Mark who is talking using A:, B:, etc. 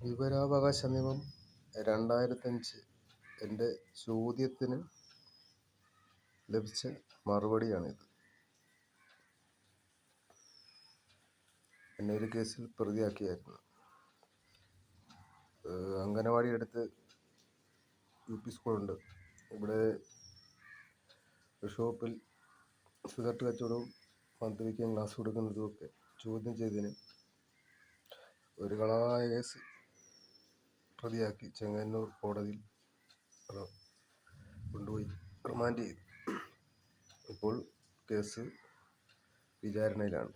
A: വിവരാവകാശ നിയമം 2005 എൻ്റെ ചോദ്യത്തിന് ലഭിച്ച മറുപടിയാണിത്. എന്നെ ഒരു കേസിൽ പ്രതിയാക്കിയായിരുന്നു. അംഗനവാടി അടുത്ത് UP സ്കൂളുണ്ട്. ഇവിടെ ഷോപ്പിൽ സിഗരറ്റ് കച്ചവടവും മദ്യപിക്കാൻ ക്ലാസ് കൊടുക്കുന്നതുമൊക്കെ ചോദ്യം ചെയ്തതിന് ഒരു കളവായ കേസ് പ്രതിയാക്കി ചെങ്ങന്നൂർ കോടതിയിൽ കൊണ്ടുപോയി റിമാൻഡ് ചെയ്തു. ഇപ്പോൾ കേസ് വിചാരണയിലാണ്.